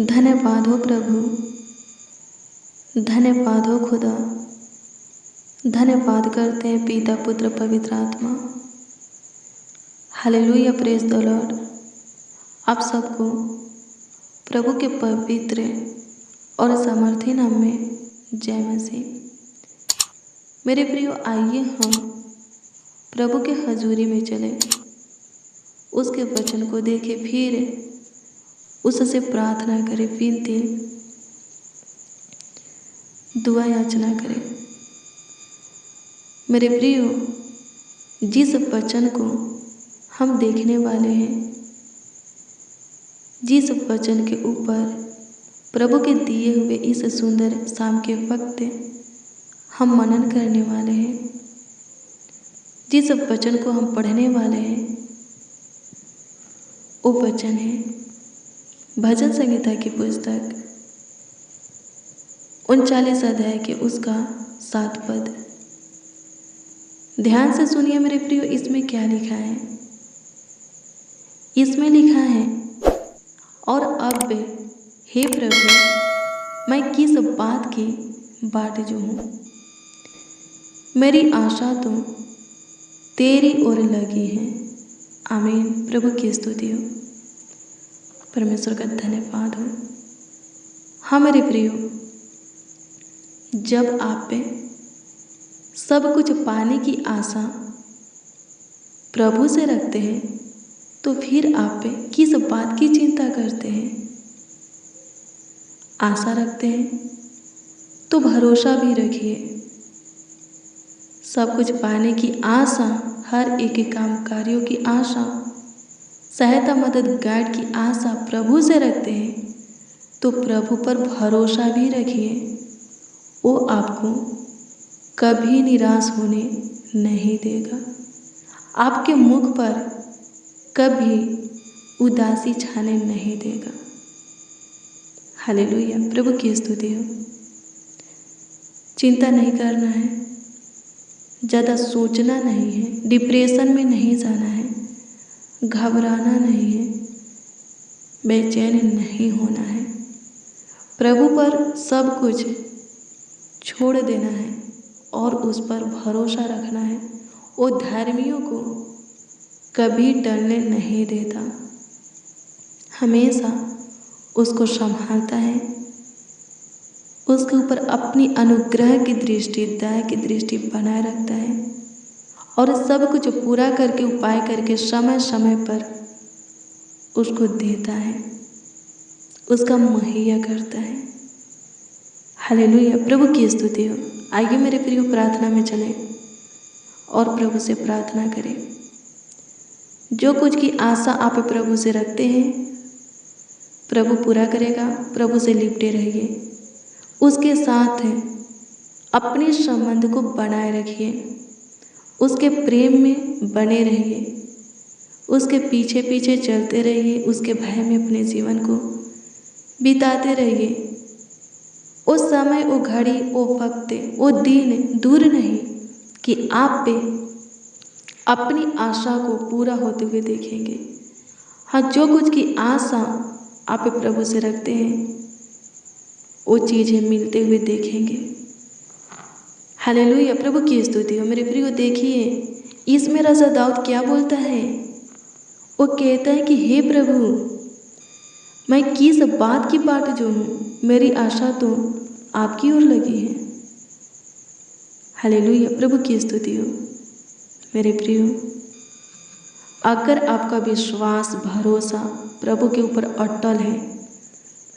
धन्यवाद हो प्रभु, धन्यवाद हो खुदा। धन्यवाद करते हैं पिता पुत्र पवित्र आत्मा। Hallelujah, praise the Lord. आप सबको प्रभु के पवित्र और सामर्थी नाम में जय मसीह। मेरे प्रियो, आइए हम प्रभु के हजूरी में चले, उसके वचन को देखें, फिर उससे प्रार्थना करें, विनती दुआ याचना करें। मेरे प्रियो, जिस वचन को हम देखने वाले हैं, जिस वचन के ऊपर प्रभु के दिए हुए इस सुंदर शाम के वक्त हम मनन करने वाले हैं, जिस वचन को हम पढ़ने वाले हैं, वो वचन है भजन संहिता की पुस्तक 39 अध्याय के उसका 7 पद। ध्यान से सुनिए मेरे प्रियो, इसमें क्या लिखा है। इसमें लिखा है, और अब हे प्रभु, मैं किस बात की बाट जो हूँ, मेरी आशा तो तेरी ओर लगी है। आमीन। प्रभु की स्तुति हो, परमेश्वर का धन्यवाद हो। हाँ मेरे प्रियो, जब आप पे सब कुछ पाने की आशा प्रभु से रखते हैं, तो फिर आप पे किस बात की चिंता करते हैं। आशा रखते हैं तो भरोसा भी रखिए। सब कुछ पाने की आशा, हर एक काम कार्यों की आशा, सहायता मदद गाइड की आशा प्रभु से रखते हैं, तो प्रभु पर भरोसा भी रखिए। वो आपको कभी निराश होने नहीं देगा, आपके मुख पर कभी उदासी छाने नहीं देगा। हालेलुया, प्रभु की स्तुति हो। चिंता नहीं करना है, ज़्यादा सोचना नहीं है, डिप्रेशन में नहीं जाना है, घबराना नहीं है, बेचैन नहीं होना है। प्रभु पर सब कुछ छोड़ देना है और उस पर भरोसा रखना है। वो धर्मियों को कभी टलने नहीं देता, हमेशा उसको संभालता है, उसके ऊपर अपनी अनुग्रह की दृष्टि, दया की दृष्टि बनाए रखता है और सब कुछ पूरा करके, उपाय करके, समय समय पर उसको देता है, उसका मुहैया करता है। हालेलुया, प्रभु की स्तुति हो। आइए मेरे प्रियो, प्रार्थना में चलें और प्रभु से प्रार्थना करें। जो कुछ की आशा आप प्रभु से रखते हैं, प्रभु पूरा करेगा। प्रभु से लिपटे रहिए, उसके साथ अपने संबंध को बनाए रखिए, उसके प्रेम में बने रहिए, उसके पीछे पीछे चलते रहिए, उसके भय में अपने जीवन को बिताते रहिए। वो समय, वो घड़ी, वो वक्त, वो दिन दूर नहीं कि आप पे अपनी आशा को पूरा होते हुए देखेंगे। हाँ, जो कुछ की आशा आप प्रभु से रखते हैं, वो चीज़ें मिलते हुए देखेंगे। हालेलुया, प्रभु की स्तुति हो। मेरे प्रियो, देखिए इसमें राजा दाऊद क्या बोलता है। वो कहता है कि हे प्रभु, मैं किस बात की बाट जो हूँ, मेरी आशा तो आपकी ओर लगी है। हालेलुया, प्रभु की स्तुति हो। मेरे प्रियो, अगर आपका विश्वास, भरोसा प्रभु के ऊपर अटल है,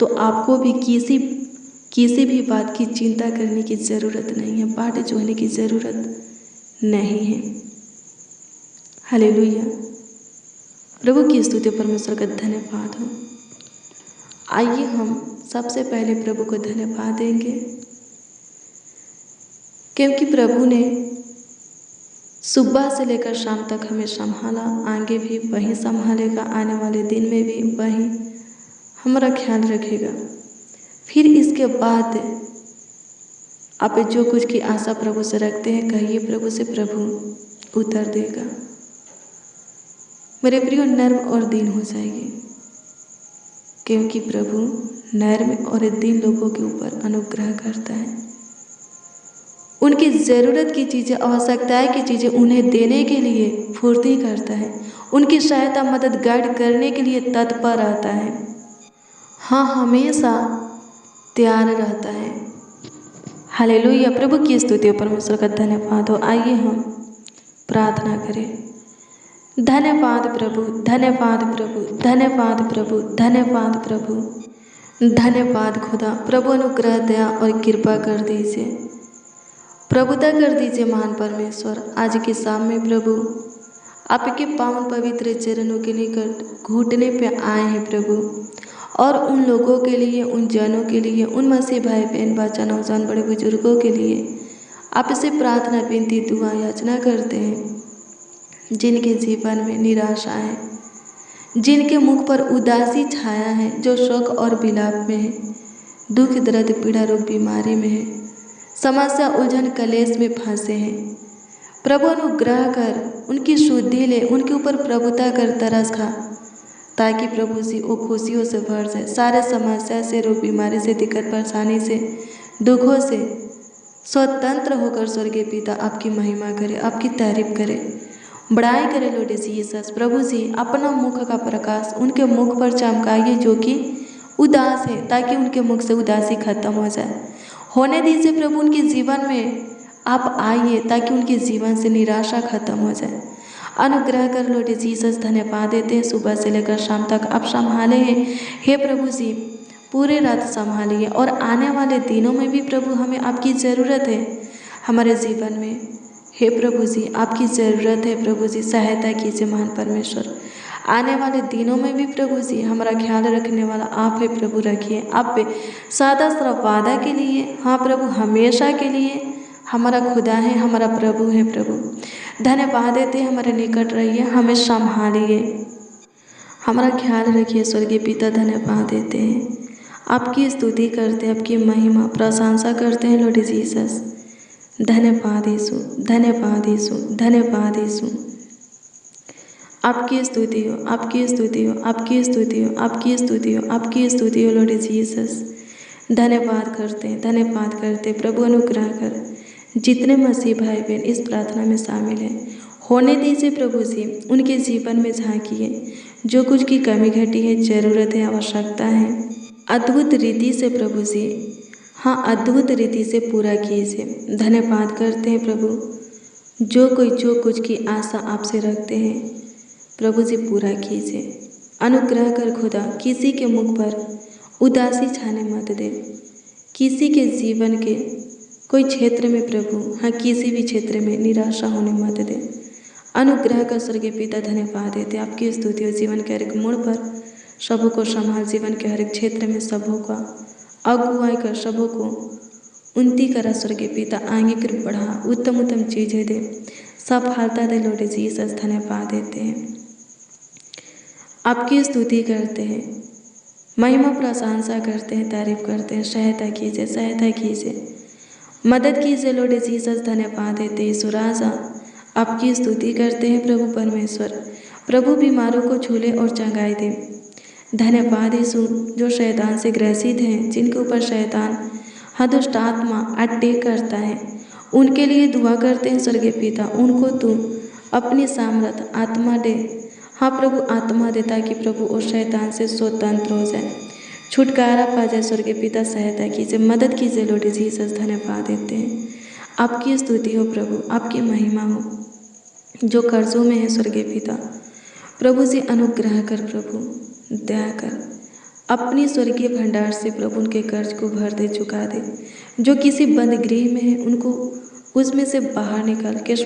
तो आपको भी किसी भी बात की चिंता करने की ज़रूरत नहीं है, बाट जोहने की ज़रूरत नहीं है। हालेलुया, प्रभु की स्तुति, परमेश्वर का धन्यवाद हो। आइए हम सबसे पहले प्रभु को धन्यवाद देंगे, क्योंकि प्रभु ने सुबह से लेकर शाम तक हमें संभाला, आगे भी वही संभालेगा, आने वाले दिन में भी वही हमारा ख्याल रखेगा। फिर इसके बाद आप जो कुछ की आशा प्रभु से रखते हैं, कहिए प्रभु से, प्रभु उत्तर देगा। मेरे प्रियो, नर्म और दीन हो जाइए, क्योंकि प्रभु नर्म और दीन लोगों के ऊपर अनुग्रह करता है। उनकी ज़रूरत की चीज़ें, आवश्यकताएं की चीज़ें उन्हें देने के लिए फुर्ती करता है। उनकी सहायता मदद गाइड करने के लिए तत्पर रहता है। हाँ, हमेशा तैयार रहता है। हालेलुया, प्रभु की स्तुति और परमेश्वर का धन्यवाद हो। आइए हम प्रार्थना करें। धन्यवाद प्रभु, धन्यवाद प्रभु, धन्यवाद प्रभु, धन्यवाद प्रभु, धन्यवाद खुदा। प्रभु अनुग्रह, दया और कृपा कर दीजिए, प्रभुता कर दीजिए महान परमेश्वर। आज की शाम में प्रभु आपके पावन पवित्र चरणों के निकट घुटने पे आए हैं प्रभु, और उन लोगों के लिए, उन जनों के लिए, उन मसीह भाई बहन, बच्चा, नौजवान, बड़े बुजुर्गों के लिए आपसे प्रार्थना, विनती, दुआ, याचना करते हैं जिनके जीवन में निराशा है, जिनके मुख पर उदासी छाया है, जो शोक और विलाप में है, दुख, दर्द, पीड़ा, रोग, बीमारी में है, समस्या, उलझन, कलेश में फंसे हैं। प्रभु अनुग्रह कर उनकी शुद्धि ले, उनके ऊपर प्रभुता कर तरस खा, ताकि प्रभु जी वो खुशियों से भर जाए। सारे समस्या से, रोग, बीमारी से, दिक्कत, परेशानी से, दुखों से स्वतंत्र होकर स्वर्गीय पिता आपकी महिमा करे, आपकी तारीफ करे, बड़ाई करे लॉर्ड जीसस। प्रभु जी अपना मुख का प्रकाश उनके मुख पर चमकाइए जो कि उदास है, ताकि उनके मुख से उदासी खत्म हो जाए। होने दीजिए प्रभु उनके जीवन में आप आइए, ताकि उनके जीवन से निराशा खत्म हो जाए। अनुग्रह कर लॉर्ड जीसस। धन्यवाद देते हैं, सुबह से लेकर शाम तक आप संभाले हैं हे प्रभु जी, पूरे रात संभालिए, और आने वाले दिनों में भी प्रभु हमें आपकी ज़रूरत है हमारे जीवन में। हे प्रभु जी आपकी ज़रूरत है प्रभु जी, सहायता कीजिए महान परमेश्वर। आने वाले दिनों में भी प्रभु जी हमारा ख्याल रखने वाला आप है प्रभु, रखिए आप पे सदा सर्व वादा के लिए, हाँ प्रभु, हमेशा के लिए हमारा खुदा है, हमारा प्रभु है प्रभु। धन्यवाद देते हैं, हमारे निकट रहिए, हमें संभालिए, हमारा ख्याल रखिए स्वर्गीय पिता। धन्यवाद देते हैं, आपकी स्तुति करते हैं, आपकी महिमा प्रशंसा करते हैं लॉर्ड जीसस। धन्यवाद यीशु, धन्यवाद यीशु, धन्यवाद यीशु। आपकी स्तुति हो, आपकी स्तुति हो, आपकी स्तुति हो, आपकी स्तुति हो, आपकी स्तुति हो लॉर्ड जीसस। धन्यवाद करते हैं, धन्यवाद करते हैं प्रभु। अनुग्रह कर जितने मसीह भाई बहन इस प्रार्थना में शामिल हैं, होने दीजिए प्रभु जी, उनके जीवन में झांकिए, जो कुछ की कमी घटी है, ज़रूरत है, आवश्यकता है, अद्भुत रीति से प्रभु जी, हाँ अद्भुत रीति से पूरा कीजिए। धन्यवाद करते हैं प्रभु, जो कोई जो कुछ की आशा आपसे रखते हैं प्रभु जी पूरा कीजिए। अनुग्रह कर खुदा, किसी के मुख पर उदासी छाने मत दे, किसी के जीवन के कोई क्षेत्र में प्रभु, हाँ किसी भी क्षेत्र में निराशा होने मत दे। अनुग्रह कर स्वर्गीय पिता। धन्यवाद देते, आपकी स्तुति और जीवन के हर एक मोड़ पर सबों को संभाल, जीवन के हर एक क्षेत्र में सबों का अगुवाई कर, सबों को उन्नति करा स्वर्गीय पिता, आगे कर बढ़ा, उत्तम उत्तम चीज़ें दे, सफलता दे लॉर्ड जीसस। धन्यवाद देते हैं, आपकी स्तुति करते हैं, महिमा प्रशंसा करते हैं, तारीफ करते हैं। सहायता कीजिए, सहायता कीजिए, मदद कीजिए लॉर्ड जीसस। धन्यवाद देते हैं यीशु राजा, आपकी स्तुति करते हैं प्रभु परमेश्वर। प्रभु बीमारों को छूले और चंगाई दे। धन्यवाद यीशु, जो शैतान से ग्रसित हैं, जिनके ऊपर शैतान दुष्ट आत्मा अटैक करता है, उनके लिए दुआ करते हैं स्वर्गीय पिता। उनको तू अपनी सामर्थ आत्मा दे, हाँ प्रभु आत्मा दे, ताकि प्रभु उस शैतान से स्वतंत्र हो जाए, छुटकारा पा जाए स्वर्गीय पिता। सहायता कीजिए, मदद कीजिए लॉर्ड जीसस। धन्यवाद देते हैं, आपकी स्तुति हो प्रभु, आपकी महिमा हो। जो कर्जों में है स्वर्गीय पिता प्रभु जी अनुग्रह कर, प्रभु दया कर, अपनी स्वर्गीय भंडार से प्रभु उनके कर्ज को भर दे, चुका दे। जो किसी बंद गृह में है उनको उसमें से बाहर निकाल, केस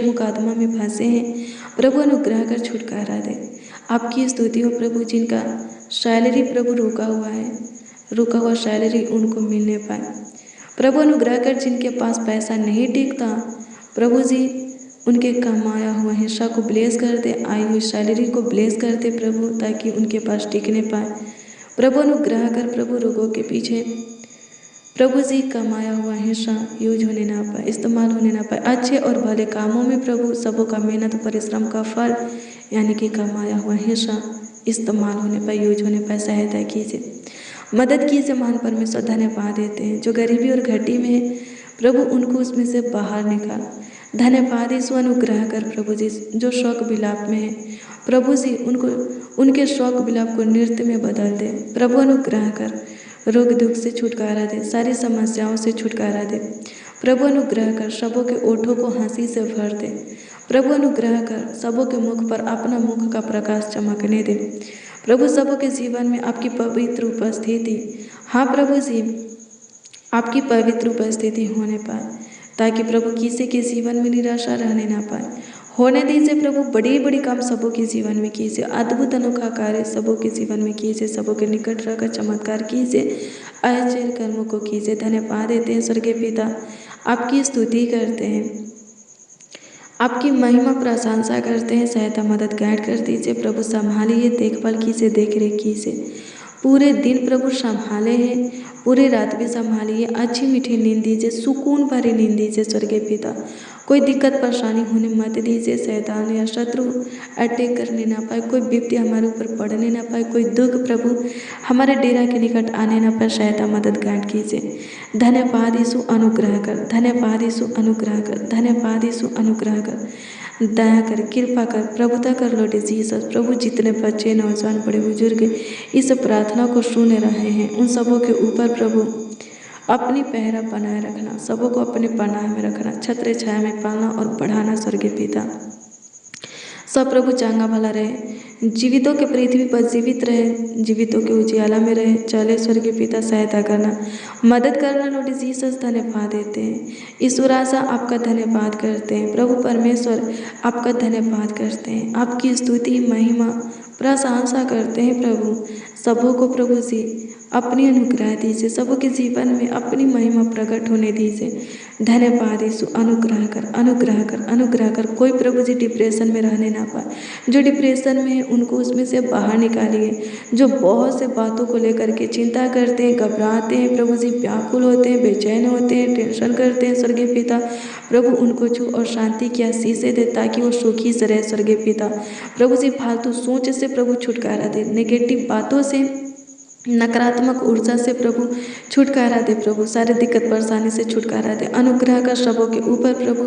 मुकदमा में फंसे हैं प्रभु अनुग्रह कर, छुटकारा दे। आपकी स्तुति हो प्रभु, जिनका सैलरी प्रभु रुका हुआ है, रुका हुआ सैलरी उनको मिलने पाए प्रभु अनुग्रह कर। जिनके पास पैसा नहीं टिकता प्रभु जी, उनके कमाया हुआ हिस्सा को ब्लेस कर दे, आई हुई सैलरी को ब्लेस कर दे प्रभु, ताकि उनके पास टिकने पाए। प्रभु अनुग्रह कर, प्रभु रोगों के पीछे प्रभु जी कमाया हुआ हिस्सा यूज होने ना पाए, इस्तेमाल होने ना पाए, अच्छे और भले कामों में प्रभु सबों का मेहनत परिश्रम का फल यानी कि कमाया हुआ हिस्सा इस्तेमाल होने पाए, यूज होने पाए, सहायता कीजिए, मदद कीजिए। महान परमेश्वर धन्यवाद देते हैं जो गरीबी और घटी में है प्रभु, उनको उसमें से बाहर निकाल। धन्यवाद यीशु, अनुग्रह कर प्रभु जी। जो शोक विलाप में है प्रभु जी, उनको उनके शोक विलाप को नृत्य में बदल दे प्रभु। अनुग्रह कर, रोग दुख से छुटकारा दे, सारी समस्याओं से छुटकारा दे प्रभु। अनुग्रह कर, सबों के ओठों को हंसी से भर दे प्रभु। अनुग्रह कर, सबों के मुख पर अपना मुख का प्रकाश चमकने दे प्रभु। सबों के जीवन में आपकी पवित्र उपस्थिति, हाँ प्रभु जी, आपकी पवित्र उपस्थिति होने पाए, ताकि प्रभु किसी के जीवन में निराशा रहने ना पाए। होने दीजिए प्रभु, बड़ी बड़ी काम सबों के जीवन में कीजिए, अद्भुत अनोखा कार्य सबों के जीवन में कीजिए, सबों के निकट रहकर चमत्कार कीजिए, आश्चर्य कर्मों को कीजिए। धन्यवाद देते हैं स्वर्गीय पिता, आपकी स्तुति करते हैं, आपकी महिमा प्रशंसा करते हैं। सहायता मदद गाइड कर दीजिए प्रभु, संभालिए, देखभाल कीजिए, देख रेख कीजिए। पूरे दिन प्रभु संभाले हैं, पूरी रात भी संभालिए, अच्छी मीठी नींद दीजिए, सुकून भरी नींद दीजिए स्वर्गीय पिता। कोई दिक्कत परेशानी होने मत दीजिए, शैतान या शत्रु अटैक करने ना पाए, कोई विपत्ति हमारे ऊपर पड़ने ना पाए, कोई दुख प्रभु हमारे डेरा के निकट आने ना पाए। सहायता मदद गाइड कीजिए। धन्यवाद यीशु, अनुग्रह कर, धन्यवाद यीशु, अनुग्रह कर, धन्यवाद यीशु, अनुग्रह कर, दया कर, कृपा कर, प्रभुता कर लॉर्ड जीसस। प्रभु जितने बच्चे, नौजवान, बड़े बुजुर्ग इस प्रार्थना को सुन रहे हैं, उन सबों के ऊपर प्रभु अपनी पहरा बनाए रखना, सबों को अपने पनाह में रखना, छत्र छाया में पालना और बढ़ाना स्वर्गीय पिता। सब प्रभु चांगा भला रहे, जीवितों के पृथ्वी पर जीवित रहे, जीवितों के उजियाला में रहे, चले स्वर्गीय पिता। सहायता करना, मदद करना लॉर्ड जीसस। धन्यवाद देते हैं ईश्वर, आशा आपका धन्यवाद करते हैं प्रभु परमेश्वर, आपका धन्यवाद करते हैं, आपकी स्तुति महिमा प्रशंसा करते हैं प्रभु। सबों को प्रभु जी अपनी अनुग्रह दीजिए, सबों के जीवन में अपनी महिमा प्रकट होने दीजिए। धन्यवाद यीशु, अनुग्रह कर, अनुग्रह कर, अनुग्रह कर। कोई प्रभु जी डिप्रेशन में रहने ना पाए, जो डिप्रेशन में है उनको उसमें से बाहर निकालिए। जो बहुत से बातों को लेकर के चिंता करते हैं, घबराते हैं प्रभु जी, व्याकुल होते हैं, बेचैन होते हैं, टेंशन करते हैं स्वर्गीय पिता, प्रभु उनको छू और शांति की आशीषें दे, ताकि वो सुखी से रहे स्वर्गीय पिता। प्रभु जी फालतू सोच से प्रभु छुटकारा दे, नेगेटिव बातों से, नकारात्मक ऊर्जा से प्रभु छुटकारा दे प्रभु, सारी दिक्कत परेशानी से छुटकारा दे। अनुग्रह का सबों के ऊपर प्रभु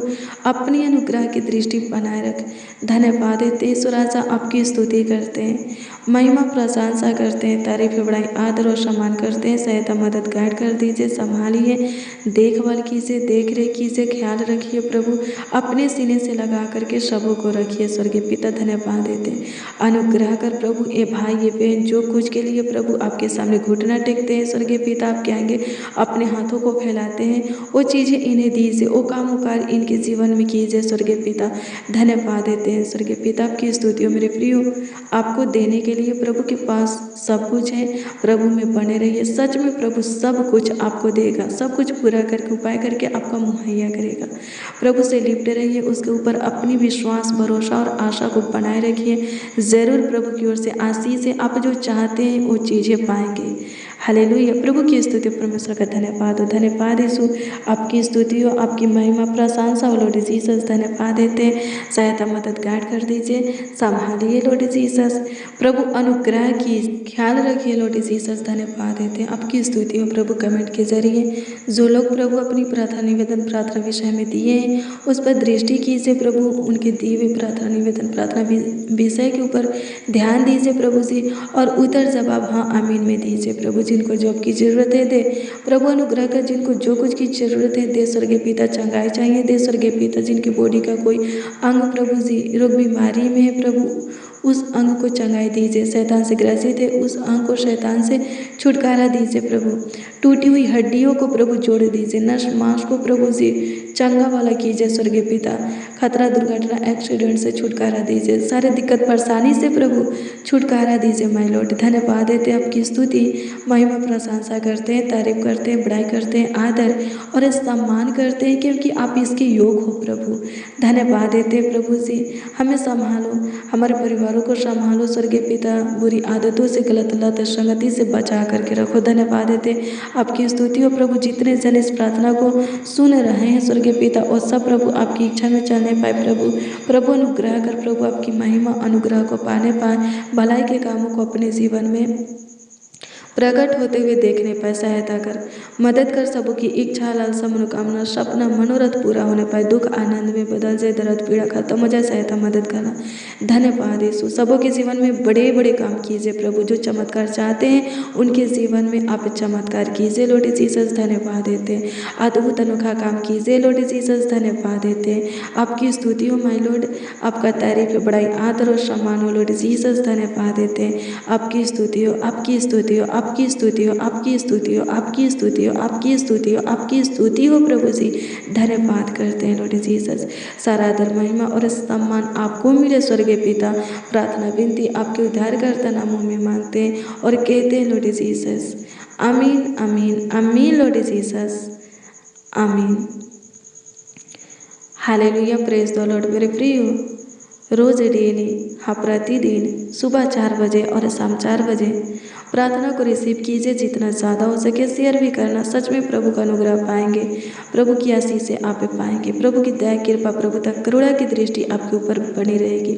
अपनी अनुग्रह की दृष्टि बनाए रख। धन्यवाद देते ईश्वर, राजा आपकी स्तुति करते हैं, महिमा प्रशंसा करते हैं, तारीफ बड़ाई आदर और सम्मान करते हैं। सहायता मदद गाइड कर दीजिए, संभालिए, देखभाल कीजिए, देख रेख कीजिए, ख्याल रखिए प्रभु, अपने सीने से लगा करके सबों को रखिए स्वर्गीय पिता। धन्यवाद देते हैं, अनुग्रह कर प्रभु, ये भाई ये बहन जो कुछ के लिए प्रभु आपके सामने घुटना टेकते हैं स्वर्गीय पिता, आपके आगे अपने हाथों को फैलाते हैं, वो चीज़ें इन्हें दीजिए, वो काम कार्य इनके जीवन में कीजिए स्वर्गीय पिता। धन्यवाद देते हैं स्वर्गीय पिता, आपकी स्तुतियों मेरे प्रियो, आपको देने के लिए प्रभु के पास सब कुछ है। प्रभु में बने रहिए, सच में प्रभु सब कुछ आपको देगा, सब कुछ पूरा करके उपाय करके आपका मुहैया करेगा। प्रभु से लिपटे रहिए, उसके ऊपर अपनी विश्वास, भरोसा और आशा को बनाए रखिए। ज़रूर प्रभु की ओर से आशीष है, आप जो चाहते हैं वो चीज़ें पाएंगे। हालेलुया, प्रभु की स्तुति, परमेश्वर का धन्यवाद हो। धन्यवाद यीशु, आपकी स्तुति हो, आपकी महिमा प्रशंसा हो लॉर्ड जीसस। धन्यवाद देते हैं, सहायता मदद गाइड कर दीजिए, संभालिए लॉर्ड जीसस। प्रभु अनुग्रह की ख्याल रखिए लॉर्ड जीसस। धन्यवाद देते हैं, आपकी स्तुति हो प्रभु। कमेंट के जरिए जो लोग प्रभु अपनी प्रार्थना निवेदन प्रार्थना विषय में दिए हैं उस पर दृष्टि कीजिए प्रभु, उनके दिए हुए प्रार्थना निवेदन प्रार्थना विषय के ऊपर ध्यान दीजिए प्रभु जी, और उत्तर जवाब हाँ आमीन में दीजिए प्रभु। जिनको जॉब की ज़रूरत है दे प्रभु, अनुग्रह कर, जिनको जो कुछ की ज़रूरत है दे स्वर्गीय पिता। चंगाई चाहिए दे स्वर्गीय पिता, जिनकी बॉडी का कोई अंग प्रभु जी रोग बीमारी में है प्रभु, उस अंग को चंगाई दीजिए। शैतान से ग्रसित है, उस अंग को शैतान से छुटकारा दीजिए प्रभु। टूटी हुई हड्डियों को प्रभु जोड़ दीजिए, नस मांस को प्रभु जी चंगा वाला कीजिए स्वर्गीय पिता। खतरा दुर्घटना एक्सीडेंट से छुटकारा दीजिए, सारे दिक्कत परेशानी से प्रभु छुटकारा दीजिए माय लॉर्ड। धन्यवाद देते हैं, आपकी स्तुति महिमा प्रशंसा करते हैं, तारीफ करते हैं, बड़ाई करते हैं, आदर और सम्मान करते हैं, क्योंकि आप इसके योग हो प्रभु। धन्यवाद देते हैं प्रभु जी, हमें संभालो, हमारे परिवारों को संभालो स्वर्गीय पिता, बुरी आदतों से, गलत लत संगति से बचा करके रखो। धन्यवाद देते हैं, आपकी स्तुति हो प्रभु। जितने जन इस प्रार्थना को सुन रहे हैं स्वर्गीय पिता, और सब प्रभु आपकी इच्छा में चल चलने पाए प्रभु। प्रभु अनुग्रह कर प्रभु, आपकी महिमा अनुग्रह को पाने पाए, भलाई के कामों को अपने जीवन में प्रकट होते हुए देखने पाए। सहायता कर, मदद कर, सबों की इच्छा, लालसा, मनोकामना, सपना, मनोरथ पूरा होने पाए। दुख आनंद में बदल जाए, दर्द पीड़ा खत्म हो जाए। सहायता मदद करना। धन्यवाद यीशु। सबों के जीवन में बड़े बड़े काम कीजिए प्रभु। जो चमत्कार चाहते हैं उनके जीवन में आप चमत्कार कीजिए लॉर्ड जीसस। धन्यवाद देते हैं। अद्भुत अनोखा काम कीजिए लॉर्ड जीसस। धन्यवाद देते हैं। आपकी स्तुति हो माय लॉर्ड, आपका तारीफ, बड़ाई, आदर और सम्मान हो लॉर्ड जीसस। धन्यवाद देते हैं। आपकी स्तुति हो, आपकी स्तुति हो, आपकी स्तुति हो, आपकी स्तुति हो, आपकी स्तुति हो, आपकी स्तुति हो, आपकी स्तुति हो प्रभु जी। धन्यवाद करते हैं लॉर्ड जीसस। सारा आदर, महिमा और सम्मान आपको मिले स्वर्गीय पिता। प्रार्थना विनती आपके उद्धारकर्ता नामों में मांगते हैं और कहते हैं लॉर्ड जीसस, आमीन आमीन आमीन लॉर्ड जीसस, आमीन। Hallelujah, praise the Lord. मेरे प्रियो, रोज डेली, हाँ प्रतिदिन सुबह 4 बजे और शाम 4 बजे प्रार्थना को रिसीव कीजिए। जितना ज़्यादा हो सके शेयर भी करना। सच में प्रभु का अनुग्रह पाएंगे, प्रभु की आशीष आप पाएंगे, प्रभु की दया, कृपा, प्रभु तक करुणा की दृष्टि आपके ऊपर बनी रहेगी।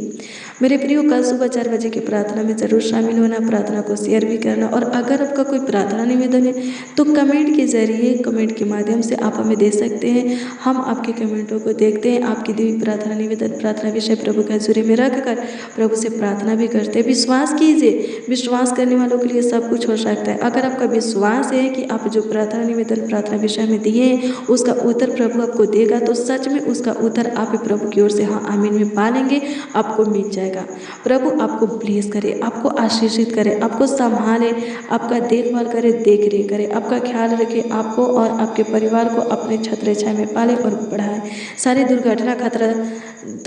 मेरे प्रियो, कल सुबह 4 बजे की प्रार्थना में ज़रूर शामिल होना, प्रार्थना को शेयर भी करना। और अगर आपका कोई प्रार्थना निवेदन है तो कमेंट के जरिए, कमेंट के माध्यम से आप हमें दे सकते हैं। हम आपके कमेंटों को देखते हैं, आपकी दी हुई प्रार्थना निवेदन, प्रार्थना विषय प्रभु के हजूरी में रखकर प्रभु से प्रार्थना भी करते हैं। विश्वास कीजिए, विश्वास करने वालों के लिए सब कुछ हो सकता है। अगर आपका विश्वास है कि आप जो प्रार्थना निवेदन, प्रार्थना विषय में दिए हैं उसका उत्तर प्रभु आपको देगा, तो सच में उसका उत्तर आप प्रभु की ओर से हाँ आमीन में पा लेंगे, आपको मिल जाएगा। प्रभु आपको ब्लेस करे, आपको आशीषित करे, आपको संभाले, आपका देखभाल करे, देख रेख करे, आपका ख्याल रखे, आपको और आपके परिवार को अपने छत्र छाया में पाले और बढ़ाए। सारी दुर्घटना,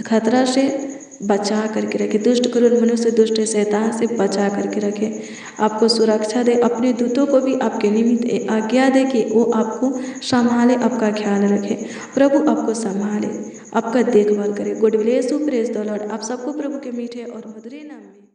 खतरा से बचा करके रखे। दुष्ट क्रूर मनुष्य, दुष्ट शैतान से बचा करके रखे। आपको सुरक्षा दे, अपने दूतों को भी आपके निमित्त आज्ञा दे कि वो आपको संभाले, आपका ख्याल रखे। प्रभु आपको संभाले, आपका देखभाल करे। God bless you, praise the Lord. आप सबको प्रभु के मीठे और मधुर नाम में